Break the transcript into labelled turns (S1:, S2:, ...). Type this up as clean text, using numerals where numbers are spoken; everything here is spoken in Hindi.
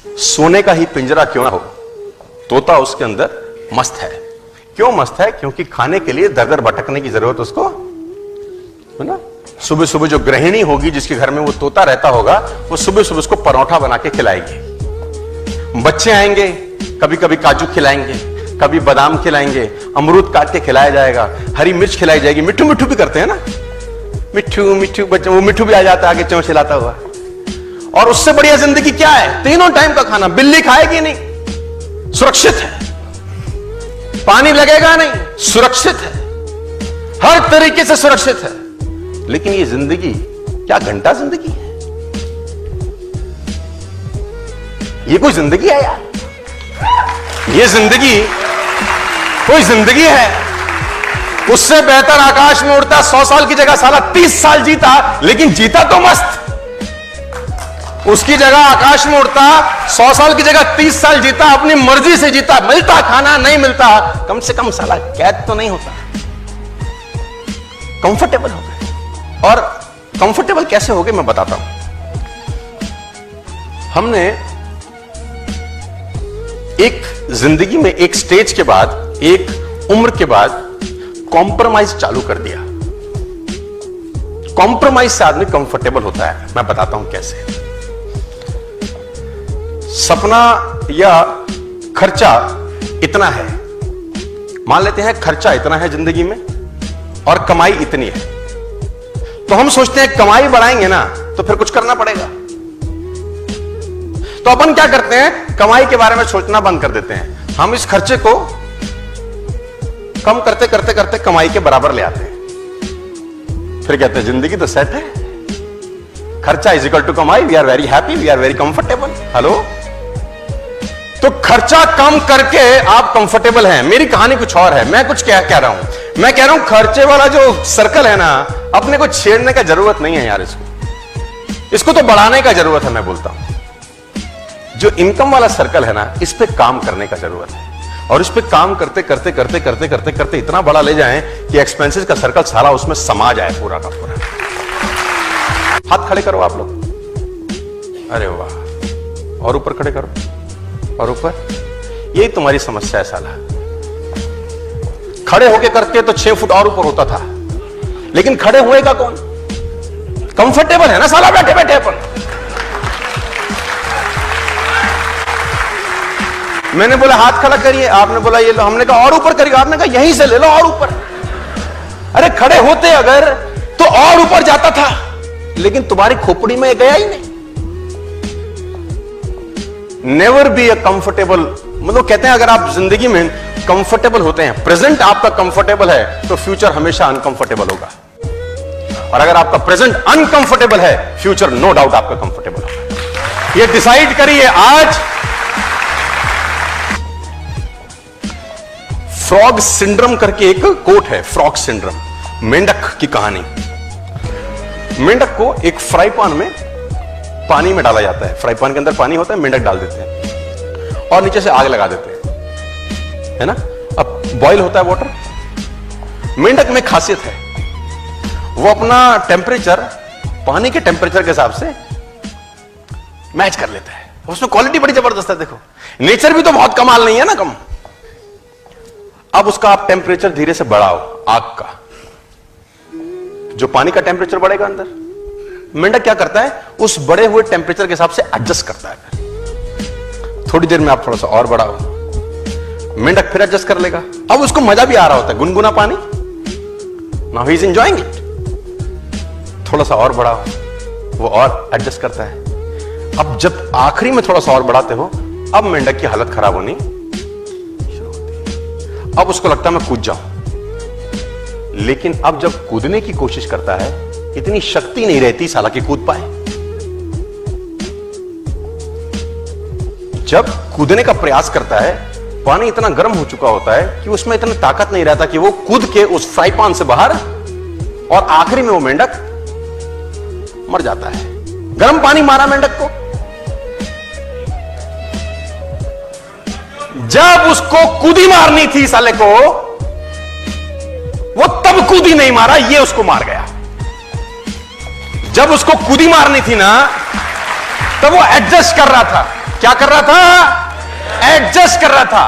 S1: सोने का ही पिंजरा क्यों ना हो, तोता उसके अंदर मस्त है। क्यों मस्त है? क्योंकि खाने के लिए दर दर भटकने की जरूरत उसको है ना। सुबह सुबह जो गृहिणी होगी जिसके घर में वो तोता रहता होगा, वो सुबह सुबह उसको परोठा बना के खिलाएगी। बच्चे आएंगे, कभी कभी काजू खिलाएंगे, कभी बादाम खिलाएंगे, अमरूद काट के खिलाया जाएगा, हरी मिर्च खिलाई जाएगी। मिट्ठू मिट्ठू भी करते हैं ना, मिट्ठू मिट्ठू बच्चे, वो मिट्ठू भी आ जाता है आगे चोंच हिलाता हुआ। और उससे बढ़िया जिंदगी क्या है? तीनों टाइम का खाना। बिल्ली खाएगी नहीं, सुरक्षित है। पानी लगेगा नहीं, सुरक्षित है, हर तरीके से सुरक्षित है। लेकिन ये जिंदगी क्या घंटा जिंदगी है? ये कोई जिंदगी है यार? ये जिंदगी कोई जिंदगी है? उससे बेहतर आकाश में उड़ता 100 साल की जगह साला 30 साल जीता, लेकिन जीता तो मस्त। उसकी जगह आकाश में उड़ता 100 साल की जगह 30 साल जीता, अपनी मर्जी से जीता। मिलता खाना, नहीं मिलता, कम से कम साला कैद तो नहीं होता, कंफर्टेबल हो गए। और कंफर्टेबल कैसे हो गए मैं बताता हूं। हमने एक जिंदगी में एक स्टेज के बाद, एक उम्र के बाद कॉम्प्रोमाइज चालू कर दिया। कॉम्प्रोमाइज से आदमी कंफर्टेबल होता है। मैं बताता हूं कैसे। सपना या खर्चा इतना है, मान लेते हैं खर्चा इतना है जिंदगी में और कमाई इतनी है, तो हम सोचते हैं कमाई बढ़ाएंगे ना तो फिर कुछ करना पड़ेगा। तो अपन क्या करते हैं? कमाई के बारे में सोचना बंद कर देते हैं। हम इस खर्चे को कम करते करते करते कमाई के बराबर ले आते हैं। फिर कहते हैं जिंदगी तो सेट है, खर्चा इज इक्वल टू कमाई, we are very happy, we are very comfortable. Hello, तो खर्चा कम करके आप कंफर्टेबल हैं। मेरी कहानी कुछ और है। मैं कुछ कह रहा हूं, मैं कह रहा हूं खर्चे वाला जो सर्कल है ना, अपने को छेड़ने का जरूरत नहीं है यार। इसको तो बढ़ाने का जरूरत है। मैं बोलता हूं जो इनकम वाला सर्कल है ना, इस पे काम करने का जरूरत है। और इस पे काम करते करते करते करते करते करते इतना बड़ा ले जाएं कि एक्सपेंसेस का सर्कल सारा उसमें समा जाए पूरा का पूरा। हाथ खड़े करो आप लोग, अरे वाह, और ऊपर खड़े करो, और ऊपर। यही तुम्हारी समस्या है साला। खड़े होके करते तो 6 फुट और ऊपर होता था, लेकिन खड़े होएगा कौन? कंफर्टेबल है ना साला बैठे बैठे अपन। मैंने बोला हाथ खड़ा करिए, आपने बोला ये लो, हमने कहा और ऊपर करिए, आपने कहा यहीं से ले लो और ऊपर। अरे खड़े होते अगर तो और ऊपर जाता था, लेकिन तुम्हारी खोपड़ी में गया ही नहीं। नेवर बी अ कंफर्टेबल, मतलब कहते हैं अगर आप जिंदगी में कंफर्टेबल होते हैं, प्रेजेंट आपका कंफर्टेबल है, तो फ्यूचर हमेशा अनकंफर्टेबल होगा। और अगर आपका प्रेजेंट अनकंफर्टेबल है, फ्यूचर नो डाउट आपका कंफर्टेबल होगा। ये डिसाइड करिए आज। फ्रॉग सिंड्रोम करके एक कोट है, फ्रॉग सिंड्रोम, मेंढक की कहानी। मेंढक को एक फ्राई पैन में पानी में डाला जाता है। फ्राई पैन के अंदर पानी होता है, मेंढक डाल देते हैं और नीचे से आग लगा देते हैं, है ना। अब बॉईल होता है वाटर। मेंढक में खासियत है, वो अपना टेम्परेचर पानी के टेम्परेचर के हिसाब से मैच कर लेता है। उसमें क्वालिटी बड़ी जबरदस्त है। देखो, नेचर भी तो बहुत कमाल नहीं है ना, कम। अब उसका आप टेम्परेचर धीरे से बढ़ाओ, आग का। जो पानी का टेम्परेचर बढ़ेगा अंदर, मेंढक क्या करता है? उस बढ़े हुए टेम्परेचर के हिसाब से एडजस्ट करता है। थोड़ी देर में आप थोड़ा सा और बढ़ाओ, मेंढक फिर एडजस्ट कर लेगा। अब उसको मजा भी आ रहा होता है, गुनगुना पानी, now he is enjoying it. थोड़ा सा और बढ़ाओ, वो और एडजस्ट करता है। अब जब आखिरी में थोड़ा सा और बढ़ाते हो, अब मेंढक की हालत खराब होनी शुरू होती है। अब उसको लगता है मैं कूद जाऊं, लेकिन अब जब कूदने की कोशिश करता है, इतनी शक्ति नहीं रहती साला कि कूद पाए। जब कूदने का प्रयास करता है, पानी इतना गर्म हो चुका होता है कि उसमें इतनी ताकत नहीं रहता कि वो कूद के उस फ्राई पैन से बाहर, और आखिरी में वो मेंढक मर जाता है। गर्म पानी मारा मेंढक को। जब उसको कूदी मारनी थी साले को, वो तब कूदी नहीं मारा, ये उसको मार गया। जब उसको कूदी मारनी थी ना, तब वो एडजस्ट कर रहा था। क्या कर रहा था? एडजस्ट कर रहा था।